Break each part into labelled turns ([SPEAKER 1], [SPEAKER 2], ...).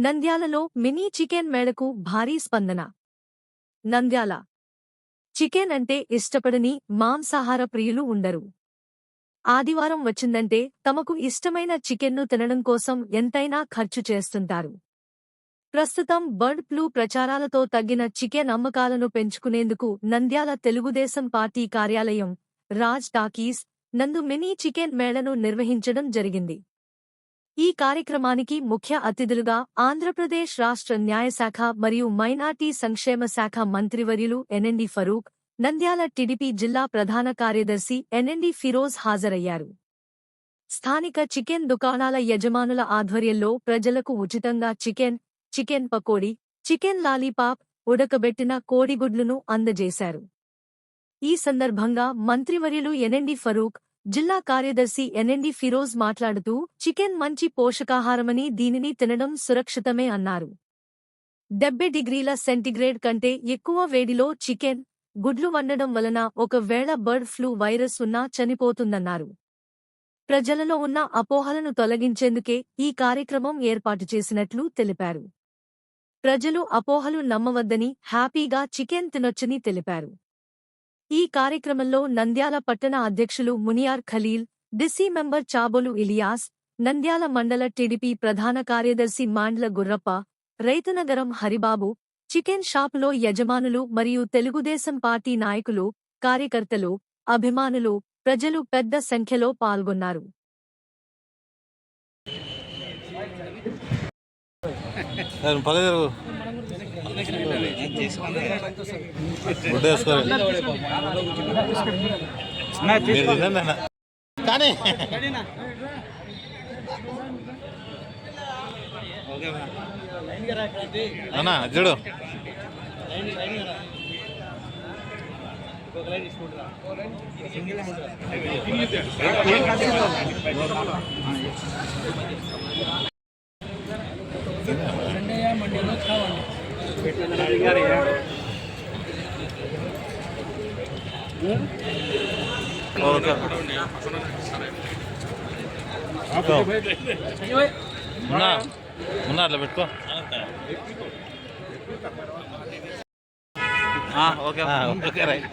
[SPEAKER 1] నంద్యాలలో mini chicken మేళకు భారీ స్పందన. నంద్యాల చికెన్ అంటే ఇష్టపడని మాంసాహార ప్రియులు ఉండరు. ఆదివారం వచ్చిందంటే తమకు ఇష్టమైన చికెన్ను తినడం కోసం ఎంతైనా ఖర్చు చేస్తుంటారు. ప్రస్తుతం బర్డ్ ఫ్లూ ప్రచారాలతో తగ్గిన చికెన్ అమ్మకాలను పెంచుకునేందుకు నంద్యాల తెలుగుదేశం పార్టీ కార్యాలయం, రాజ్ టాకీస్ నందు మినీ చికెన్ మేళను నిర్వహించడం జరిగింది. ఈ కార్యక్రమానికి ముఖ్య అతిథులుగా ఆంధ్రప్రదేశ్ రాష్ట్ర న్యాయశాఖ మరియు మైనార్టీ సంక్షేమ శాఖ మంత్రివర్యులు ఎన్ఎండి ఫరూక్, నంద్యాల టీడీపీ జిల్లా ప్రధాన కార్యదర్శి ఎన్ఎండి ఫిరోజ్ హాజరయ్యారు. స్థానిక చికెన్ దుకాణాల యజమానుల ఆధ్వర్యంలో ప్రజలకు ఉచితంగా చికెన్ పకోడీ, చికెన్ లాలీపాప్, ఉడకబెట్టిన కోడిగుడ్లును అందజేశారు. ఈ సందర్భంగా మంత్రివర్యులు ఎన్ఎండి ఫరూక్, జిల్లా కార్యదర్శి ఎన్ఎండి ఫిరోజ్ మాట్లాడుతూ చికెన్ మంచి పోషకాహారమని దీనిని తినడం సురక్షితమే అన్నారు. 70 డిగ్రీల సెంటీగ్రేడ్ కంటే ఎక్కువ వేడిలో చికెన్, గుడ్లు వండడం వలన ఒకవేళ బర్డ్ ఫ్లూ వైరస్ ఉన్నా చనిపోతుందన్నారు. ప్రజలలో ఉన్న అపోహలను తొలగించేందుకే ఈ కార్యక్రమం ఏర్పాటు చేసినట్లు తెలిపారు. ప్రజలు అపోహలు నమ్మవద్దని, హ్యాపీగా చికెన్ తినొచ్చని తెలిపారు. ఈ కార్యక్రమంలో నంద్యాల పట్టణ అధ్యక్షులు మునియార్ ఖలీల్, డిసి మెంబర్ చాబోలు ఇలియాస్, నంద్యాల మండల టీడీపీ ప్రధాన కార్యదర్శి మాండ్ల గుర్రప్ప, రైతునగరం హరిబాబు, చికెన్ షాపులో యజమానులు మరియు తెలుగుదేశం పార్టీ నాయకులు, కార్యకర్తలు, అభిమానులు, ప్రజలు పెద్ద సంఖ్యలో పాల్గొన్నారు.
[SPEAKER 2] చూడు అట్లా పెట్టుకో. Okay right,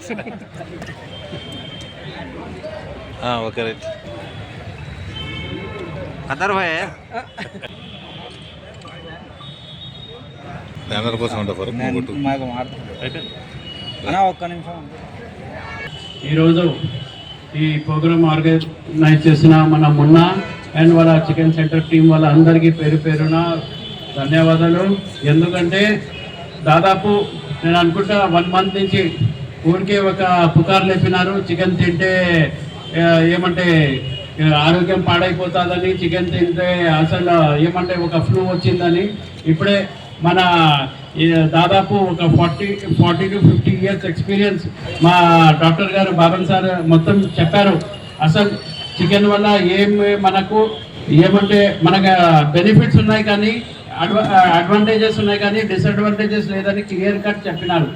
[SPEAKER 2] okay right. Qatar భాయ్ బ్యానర్ కోసం
[SPEAKER 3] ఒక్క నిమిషం. ఈరోజు ఈ ప్రోగ్రామ్ ఆర్గనైజ్ చేసిన మన మున్నా అండ్ వాళ్ళ చికెన్ సెంటర్ టీం వాళ్ళ అందరికీ పేరు పేరున ధన్యవాదాలు. ఎందుకంటే దాదాపు నేను అనుకుంటా 1 మంత్ నుంచి ఊరికే ఒక పుకారు లేపినారు, చికెన్ తింటే ఏమంటే ఆరోగ్యం పాడైపోతుందని, చికెన్ తింటే అసలు ఏమంటే ఒక ఫ్లూ వచ్చిందని. ఇప్పుడే మన దాదాపు ఒక 40 to 50 ఇయర్స్ ఎక్స్పీరియన్స్ మా డాక్టర్ గారు బాబన్ సార్ మొత్తం చెప్పారు. అసలు చికెన్ వల్ల మనకు ఏమంటే మనకు బెనిఫిట్స్ ఉన్నాయి కానీ అడ్వాంటేజెస్ ఉన్నాయి కానీ డిసడ్వాంటేజెస్ లేదని క్లియర్ కట్ చెప్పినారు.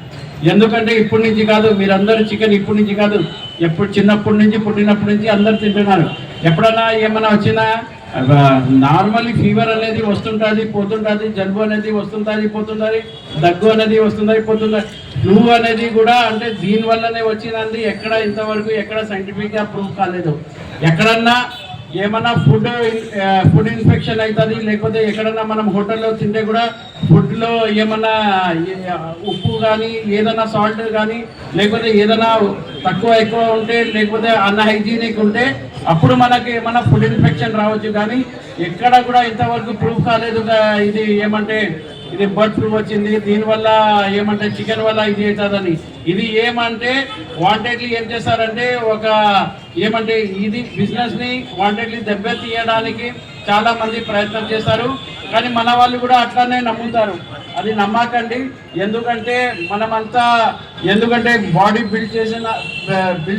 [SPEAKER 3] ఎందుకంటే ఇప్పటి నుంచి కాదు, మీరందరూ చికెన్ ఇప్పటి నుంచి కాదు, చిన్నప్పటి నుంచి పుట్టినప్పటి నుంచి అందరు తింటున్నారు. ఎప్పుడన్నా ఏమైనా వచ్చినా నార్మల్లీ ఫీవర్ అనేది వస్తుంటుంది పోతుంటుంది, జలుబు అనేది వస్తుంటుంది పోతుంటుంది, దగ్గు అనేది వస్తుంది పోతుంది. ఫ్లూ అనేది కూడా అంటే దీనివల్లనే వచ్చిందండి. ఎక్కడ ఇంతవరకు ఎక్కడ సైంటిఫిక్గా ప్రూవ్ కాలేదు. ఎక్కడన్నా ఏమన్నా ఫుడ్ ఇన్ఫెక్షన్ అవుతుంది, లేకపోతే ఎక్కడన్నా మనం హోటల్లో తింటే కూడా ఫుడ్లో ఏమన్నా ఉప్పు కానీ ఏదైనా సాల్ట్ కానీ లేకపోతే ఏదైనా తక్కువ ఎక్కువ ఉంటే లేకపోతే అన్హైజీనిక్ ఉంటే అప్పుడు మనకి ఏమన్నా ఫుడ్ ఇన్ఫెక్షన్ రావచ్చు. కానీ ఎక్కడ కూడా ఇంతవరకు ప్రూఫ్ కాలేదు ఇది ఏమంటే ఇది బర్డ్ ఫ్లూ వచ్చింది, దీనివల్ల ఏమంటే చికెన్ వల్ల ఇది అవుతుందని. ఇది ఏమంటే వాంటెడ్లీ ఏం చేస్తారంటే ఒక ఏమంటే ఇది బిజినెస్ని వాంటెడ్లీ దెబ్బతీయడానికి చాలా మంది ప్రయత్నం చేస్తారు. కానీ మన వాళ్ళు కూడా అట్లానే నమ్ముతారు. అది నమ్మకండి. ఎందుకంటే మనమంతా బాడీ బిల్డ్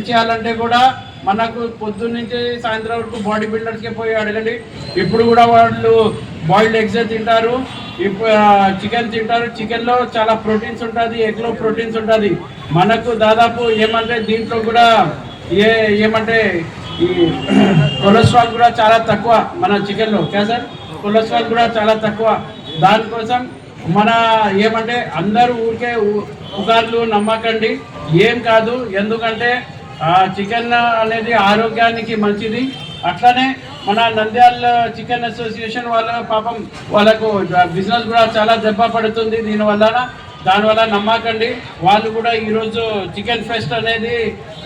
[SPEAKER 3] చేయాలంటే కూడా మనకు పొద్దున్న నుంచి సాయంత్రం వరకు బాడీ బిల్డర్స్కే పోయి అడగండి. ఇప్పుడు కూడా వాళ్ళు బాయిల్డ్ ఎగ్స్ తింటారు, చికెన్ తింటారు. చికెన్లో చాలా ప్రోటీన్స్ ఉంటుంది, ఎగ్లో ప్రోటీన్స్ ఉంటుంది. మనకు దాదాపు ఏమంటే దీంట్లో కూడా ఏమంటే ఈ కొలెస్ట్రాల్ కూడా చాలా తక్కువ మన చికెన్లో. క్యా సార్? కొలెస్ట్రాల్ కూడా చాలా తక్కువ. దానికోసం మన ఏమంటే అందరూ ఊరికే పుకార్లు నమ్మకండి, ఏం కాదు. ఎందుకంటే చికెన్ అనేది ఆరోగ్యానికి మంచిది. అట్లనే మన నంద్యాల చికెన్ అసోసియేషన్ వాళ్ళ పాపం వాళ్ళకు బిజినెస్ కూడా చాలా దెబ్బ పడుతుంది దానివల్ల నమ్మకండి. వాళ్ళు కూడా ఈరోజు చికెన్ ఫెస్ట్ అనేది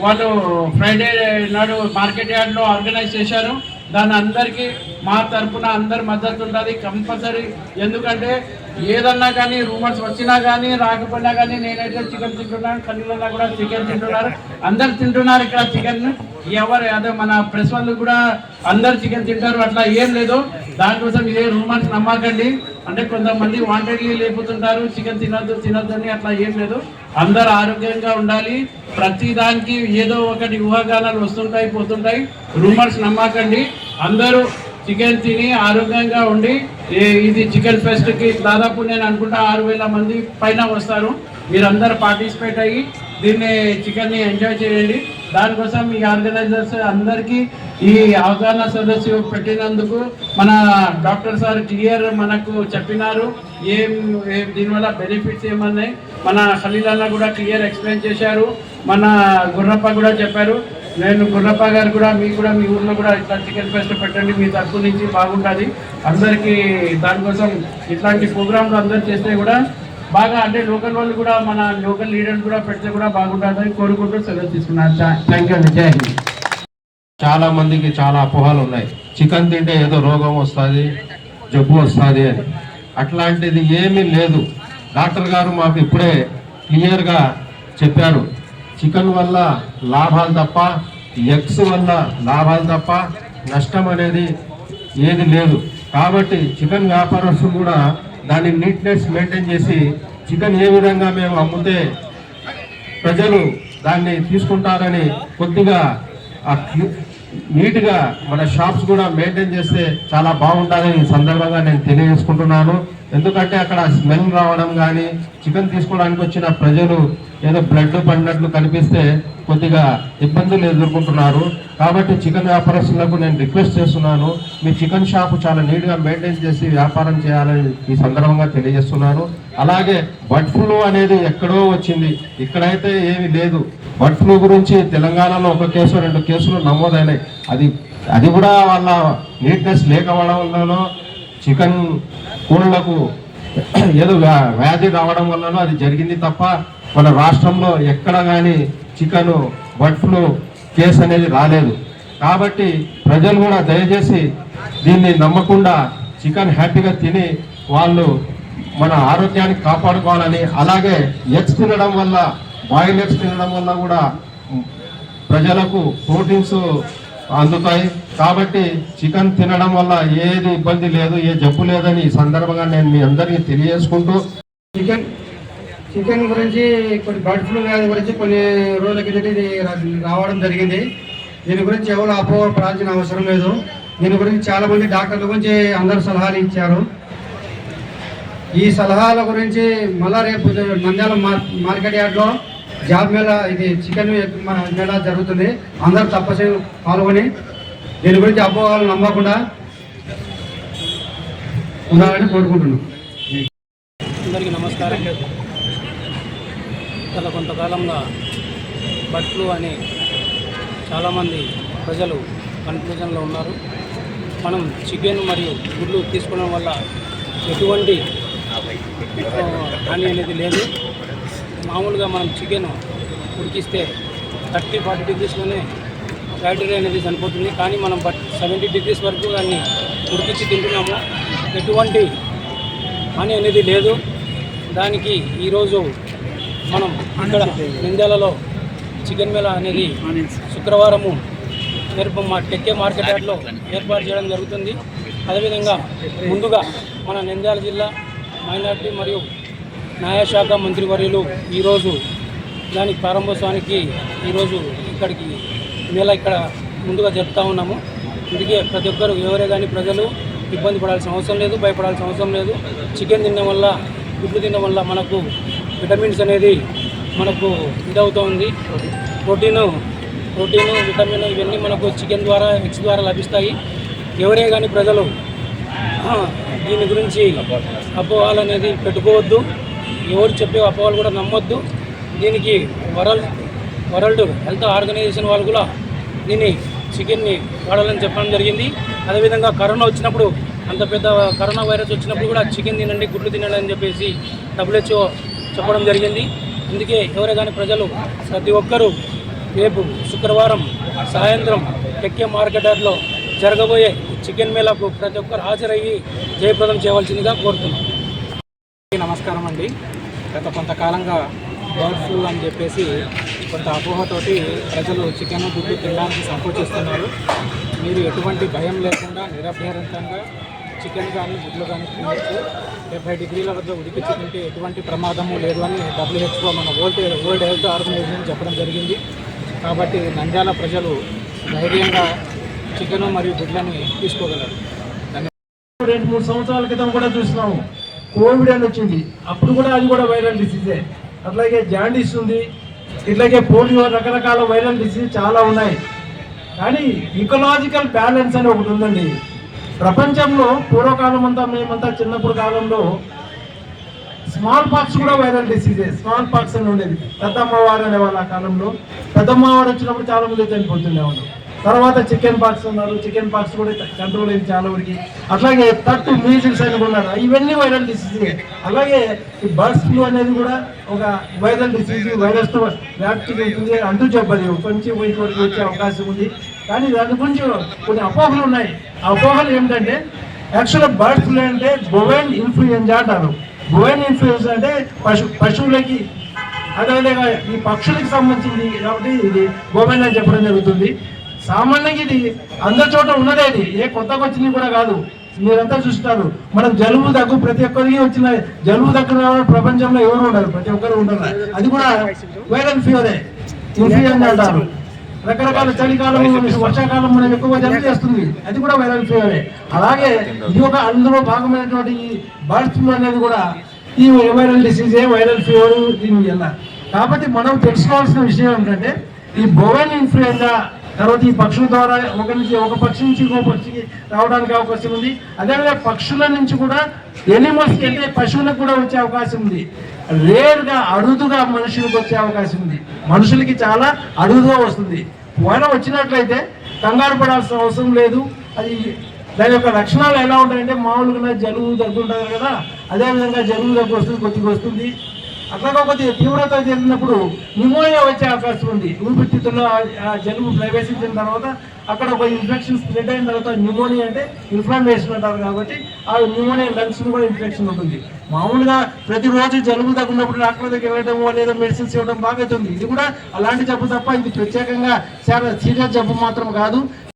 [SPEAKER 3] వాళ్ళు ఫ్రైడే నాడు మార్కెట్ యార్డ్లో ఆర్గనైజ్ చేశారు. దాని అందరికీ మా తరఫున అందరి మద్దతు ఉంటుంది కంపల్సరీ. ఎందుకంటే ఏదన్నా కానీ రూమర్స్ వచ్చినా కానీ రాకపోయినా కానీ నేనైతే చికెన్ తింటున్నాను, కన్నీళ్ళన్నా కూడా చికెన్ తింటున్నారు, అందరు తింటున్నారు ఇక్కడ చికెన్. ఎవరు అదే మన ప్రెస్ వాళ్ళు కూడా అందరు చికెన్ తింటారు, అట్లా ఏం లేదు. దానికోసం ఇదే రూమర్స్ నమ్మకండి. అంటే కొంతమంది వాంటెడ్లీ లేపుతుంటారు చికెన్ తినొద్దు అని, అట్లా ఏం లేదు. అందరు ఆరోగ్యంగా ఉండాలి. ప్రతి దానికి ఏదో ఒకటి ఊహాగానాలు వస్తుంటాయి పోతుంటాయి, రూమర్స్ నమ్మకండి. అందరూ చికెన్ తిని ఆరోగ్యంగా ఉండి ఇది చికెన్ ఫెస్ట్కి దాదాపు నేను అనుకుంటా 6,000 మంది పైన వస్తారు. మీరందరూ పార్టిసిపేట్ అయ్యి దీన్ని చికెన్ని ఎంజాయ్ చేయండి. దానికోసం ఈ ఆర్గనైజర్స్ అందరికీ ఈ అవగాహన సదస్సు పెట్టినందుకు మన డాక్టర్ సార్ క్లియర్ మనకు చెప్పినారు దీనివల్ల బెనిఫిట్స్ ఏమన్నాయి. మన ఖలీల్ అన్న కూడా క్లియర్ ఎక్స్ప్లెయిన్ చేశారు. మన గుర్రప్ప కూడా చెప్పారు. నేను గుర్రప్ప గారు కూడా మీ ఊర్లో కూడా ఇట్లా చికెన్ ఫెస్ట్ పెట్టండి, మీ తరఫు నుంచి బాగుంటుంది అందరికీ. దానికోసం ఇట్లాంటి ప్రోగ్రాంలు అందరు చేస్తే కూడా బాగా, అంటే లోకల్ వాళ్ళు కూడా మన లోకల్ లీడర్స్ కూడా పెడితే కూడా బాగుంటుందని కోరుకుంటూ సెలవు తీసుకున్నాను. థ్యాంక్ యూ అండి. జై హింద్.
[SPEAKER 4] చాలా మందికి చాలా అపోహలు ఉన్నాయి. చికెన్ తింటే ఏదో రోగం వస్తుంది, జబ్బు వస్తుంది అని. అట్లాంటిది ఏమీ లేదు. డాక్టర్ గారు మాకు ఇప్పుడే క్లియర్గా చెప్పారు. చికెన్ వల్ల లాభాలు తప్ప, ఎగ్స్ వల్ల లాభాలు తప్ప నష్టం అనేది ఏది లేదు. కాబట్టి చికెన్ వ్యాపారస్తులు కూడా దాని నీట్నెస్ మెయింటైన్ చేసి చికెన్ ఏ విధంగా మేము అమ్మితే ప్రజలు దాన్ని తీసుకుంటారని కొద్దిగా నీట్గా మన షాప్స్ కూడా మెయింటైన్ చేస్తే చాలా బాగుంటుందని ఈ సందర్భంగా నేను తెలియజేసుకుంటున్నాను. ఎందుకంటే అక్కడ స్మెల్ రావడం కానీ, చికెన్ తీసుకోవడానికి వచ్చిన ప్రజలు ఏదో బ్లడ్ పడినట్లు కనిపిస్తే కొద్దిగా ఇబ్బందులు ఎదుర్కొంటున్నారు. కాబట్టి చికెన్ వ్యాపారస్తులకు నేను రిక్వెస్ట్ చేస్తున్నాను, మీ చికెన్ షాప్ చాలా నీట్గా మెయింటైన్ చేసి వ్యాపారం చేయాలని ఈ సందర్భంగా తెలియజేస్తున్నాను. అలాగే బర్డ్ ఫ్లూ అనేది ఎక్కడో వచ్చింది, ఇక్కడైతే ఏమీ లేదు. బర్డ్ ఫ్లూ గురించి తెలంగాణలో 1 కేసు 2 కేసులు నమోదైనాయి. అది కూడా వాళ్ళ నీట్నెస్ లేకపోవడం వల్లనో, చికెన్ కోళ్లకు ఏదో వ్యాధి రావడం వల్లనో అది జరిగింది తప్ప మన రాష్ట్రంలో ఎక్కడ కానీ చికెన్ బర్డ్ ఫ్లూ కేసు అనేది రాలేదు. కాబట్టి ప్రజలు కూడా దయచేసి దీన్ని నమ్మకుండా చికెన్ హ్యాపీగా తిని వాళ్ళు మన ఆరోగ్యాన్ని కాపాడుకోవాలని, అలాగే ఎగ్స్ తినడం వల్ల, బాయిల్ ఎగ్స్ తినడం వల్ల కూడా ప్రజలకు ప్రోటీన్స్ అందుతాయి. కాబట్టి చికెన్ తినడం వల్ల ఏది ఇబ్బంది లేదు, ఏ జబ్బు లేదని ఈ సందర్భంగా నేను మీ అందరికీ తెలియజేసుకుంటూ,
[SPEAKER 5] చికెన్ గురించి కొన్ని బర్డ్ ఫ్లూ వ్యాధి గురించి కొన్ని రోజుల కిందట ఇది రావడం జరిగింది. దీని గురించి ఎవరు అపోహపడాల్సిన అవసరం లేదు. దీని గురించి చాలామంది డాక్టర్ల గురించి అందరూ సలహాలు ఇచ్చారు. ఈ సలహాల గురించి మళ్ళా రేపు నంద్యాల మార్కెట్ యార్డ్లో జాబ్ మేళా, ఇది చికెన్ మేళా జరుగుతుంది. అందరూ తప్పనిసరి పాల్గొని దీని గురించి అపోహలు నమ్మకుండా ఉండాలని కోరుకుంటున్నాం.
[SPEAKER 6] అందరికీ నమస్కారం. గత కొంతకాలంగా బర్డ్ ఫ్లూ అని చాలామంది ప్రజలు కన్ఫ్యూజన్లో ఉన్నారు. మనం చికెన్ మరియు గుడ్లు తీసుకోవడం వల్ల ఎటువంటి హాని అనేది లేదు. మామూలుగా మనం చికెన్ ఉడికిస్తే 30-40 డిగ్రీస్లోనే బ్యాక్టీరియా అనేది చనిపోతుంది. కానీ మనం 70 డిగ్రీస్ వరకు దాన్ని ఉడికించి తింటున్నాము, ఎటువంటి హాని అనేది లేదు. దానికి ఈరోజు మనం ఇక్కడ నంద్యాలలో చికెన్ మేళా అనేది శుక్రవారము టెక్కే మార్కెట్ యార్డ్లో ఏర్పాటు చేయడం జరుగుతుంది. అదేవిధంగా ముందుగా మన నంద్యాల జిల్లా మైనార్టీ మరియు న్యాయశాఖ మంత్రివర్యులు ఈరోజు దానికి ప్రారంభోత్సవానికి ఈరోజు ఇక్కడికి మేళా ఇక్కడ ముందుగా జరుపుతూ ఉన్నాము. అందుకే ప్రతి ఒక్కరు ఎవరే కానీ ప్రజలు ఇబ్బంది పడాల్సిన అవసరం లేదు, భయపడాల్సిన అవసరం లేదు. చికెన్ తినడం వల్ల, గుడ్లు తినడం వల్ల మనకు విటమిన్స్ అనేది మనకు ఇదవుతుంది. ప్రోటీను, విటమిన్ ఇవన్నీ మనకు చికెన్ ద్వారా, ఎగ్స్ ద్వారా లభిస్తాయి. ఎవరే కానీ ప్రజలు దీని గురించి అపోహలు అనేది పెట్టుకోవద్దు, ఎవరు చెప్పే అపోహలు కూడా నమ్మొద్దు. దీనికి వరల్డ్ హెల్త్ ఆర్గనైజేషన్ వాళ్ళు కూడా దీన్ని చికెన్ని వాడాలని చెప్పడం జరిగింది. అదేవిధంగా కరోనా వచ్చినప్పుడు, అంత పెద్ద కరోనా వైరస్ వచ్చినప్పుడు కూడా చికెన్ తినండి, గుడ్లు తినండి అని చెప్పేసి WHO చెప్పడం జరిగింది. అందుకే ఎవరే కానీ ప్రజలు ప్రతి ఒక్కరూ రేపు శుక్రవారం సాయంత్రం టెక్కే మార్కెట్లో జరగబోయే చికెన్ మేళాకు ప్రతి ఒక్కరు హాజరయ్యి జయప్రదం చేయవలసిందిగా కోరుతున్నాం. నమస్కారం అండి. గత కొంతకాలంగా బర్డ్ ఫ్లూ అని చెప్పేసి కొంత అపోహతోటి ప్రజలు చికెన్ గుడ్లు తినడానికి సంకోచిస్తున్నారు. మీరు ఎటువంటి భయం లేకుండా నిరభ్యంతరంగా చికెన్ కానీ గుడ్లు కానీ తినవచ్చు. 70 డిగ్రీల వద్ద ఉడికించి తింటే ఎటువంటి ప్రమాదము లేదు అని WHO మన వరల్డ్ హెల్త్ ఆర్గనైజేషన్ చెప్పడం జరిగింది. కాబట్టి నంద్యాల ప్రజలు ధైర్యంగా చికెన్ మరియు గుడ్లని తీసుకోగలరు.
[SPEAKER 7] 2-3 సంవత్సరాల క్రితం కూడా చూసినాము, కోవిడ్ అని వచ్చింది. అప్పుడు కూడా అది కూడా వైరల్ డిసీజే. అట్లాగే జాండీస్ ఉంది, ఇట్లాగే పోలియో, రకరకాల వైరల్ డిసీజ్ చాలా ఉన్నాయి. కానీ ఇకలాజికల్ బ్యాలెన్స్ అని ఒకటి ఉందండి. ప్రపంచంలో పూర్వకాలం అంతా, మేమంతా చిన్నప్పుడు కాలంలో స్మాల్ పాక్స్ కూడా వైరల్ డిసీజే. స్మాల్ పాక్స్ అని ఉండేది. పెద్దమ్మవారు అనేవాళ్ళు ఆ కాలంలో. పెద్దమ్మవారు వచ్చినప్పుడు చాలా మంది చనిపోతుండేవాళ్ళు. తర్వాత చికెన్ పాక్స్ ఉన్నారు, చికెన్ పాక్స్ కూడా కంట్రోల్ అయింది చాలా వరకు. అట్లాగే మీజిల్స్ అని కూడా ఉన్నారు. ఇవన్నీ వైరల్ డిసీజే. అలాగే ఈ బర్డ్స్ ఫ్లూ అనేది కూడా ఒక వైరల్ డిసీజ్. వైరస్తో వ్యాప్తి చెందుతుంది, అంటూ చెప్పదు, కొంచెం వరకు వచ్చే అవకాశం ఉంది. కానీ దాని గురించి కొన్ని అపోహలు ఉన్నాయి. ఆ అపోహలు ఏమిటంటే, యాక్చువల్గా బర్డ్ ఫ్లూ అంటే బొవైన్ ఇన్ఫ్లుయెంజా అంటారు. బొవైన్ ఇన్ఫ్లుయెంజా అంటే పశువులకి, అదేవిధంగా ఈ పక్షులకి సంబంధించింది కాబట్టి ఇది బొవైన్ అని చెప్పడం జరుగుతుంది. సామాన్యంగా ఇది అందరి చోట ఉన్నదే. ఇది ఏ కొత్తగా వచ్చింది కూడా కాదు. మీరంతా చూస్తారు, మనం జలుబు దగ్గు ప్రతి ఒక్కరికి వచ్చిన జలుబు దగ్గు ప్రపంచంలో ఎవరు ఉండరు, ప్రతి ఒక్కరు ఉండరు. అది కూడా వైరల్ ఫీవరే, ఇన్ఫ్లుయెంజా అంటారు. రకరకాల చలికాలం, వర్షాకాలం మనం ఎక్కువ జలుబు చేస్తుంది, అది కూడా వైరల్ ఫీవరే. అలాగే ఇది ఒక అందులో భాగమైనటువంటి ఈ బర్డ్ ఫ్లూ అనేది కూడా ఈ వైరల్ డిసీజే, వైరల్ ఫీవర్ దీని వల్ల. కాబట్టి మనం తెలుసుకోవాల్సిన విషయం ఏంటంటే, ఈ బొవైన్ ఇన్ఫ్లుయెంజా తర్వాత ఈ పక్షుల ద్వారా ఒక పక్షి నుంచి ఇంకో పక్షికి రావడానికి అవకాశం ఉంది. అదేవిధంగా పక్షుల నుంచి కూడా ఎనిమల్స్కి అంటే పశువులకు కూడా వచ్చే అవకాశం ఉంది. రేర్గా అరుదుగా మనుషులకు వచ్చే అవకాశం ఉంది. మనుషులకి చాలా అరుదుగా వస్తుంది. వైరం వచ్చినట్లయితే కంగారు పడాల్సిన అవసరం లేదు. అది దాని యొక్క లక్షణాలు ఎలా ఉంటాయంటే, మామూలుగా జలుబు దగ్గు ఉంటుంది కదా, అదేవిధంగా జలుబు దగ్గు వస్తుంది, కొద్దిగా వస్తుంది. అట్లాగా కొద్దిగా తీవ్రత జరిగినప్పుడు న్యూమోనియా వచ్చే అవకాశం ఉంది. ఊపిరితిత్తుల్లో ఆ జలుబు ప్రవేశించిన తర్వాత అక్కడ ఒక ఇన్ఫెక్షన్ స్ప్రెడ్ అయిన తర్వాత న్యూమోనియా అంటే ఇన్ఫ్లమేషన్ అంటారు. కాబట్టి ఆ న్యూమోనియా లంగ్స్ కూడా ఇన్ఫెక్షన్ ఉంటుంది. మామూలుగా ప్రతిరోజు జలుబు తగ్గినప్పుడు డాక్టర్ దగ్గర వెళ్ళడం లేదా మెడిసిన్స్ ఇవ్వడం బాగా అవుతుంది. ఇది కూడా అలాంటి జబ్బు తప్ప ఇది ప్రత్యేకంగా చాలా సీరియస్ జబ్బు మాత్రం కాదు.